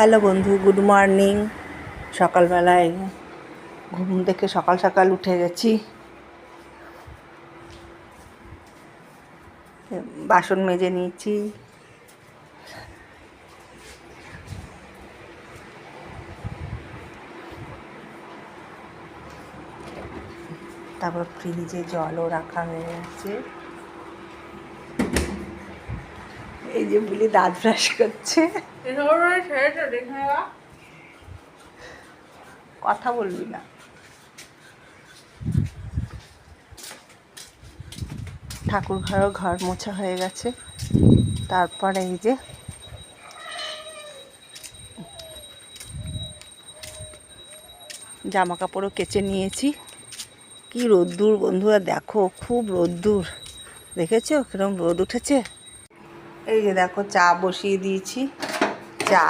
Hello বন্ধু, good morning. সকালবেলায় ঘুম থেকে সকাল সকাল উঠে গেছি। বাসন মেজে নিয়েছি। তারপর ফ্রিজে জলও রাখা হয়ে গেছে। এই যে বুলি দাঁত ব্রাশ করছে। কথা বলবি না। ঠাকুর ঘর মোছা হয়ে গেছে। তারপরে এই যে জামা কাপড়ও কেচে নিয়েছি। কি রোদ্দুর বন্ধুরা, দেখো খুব রোদ্দুর। দেখেছো কিরকম রোদ উঠেছে? এই যে দেখো চা বসিয়ে দিয়েছি। চা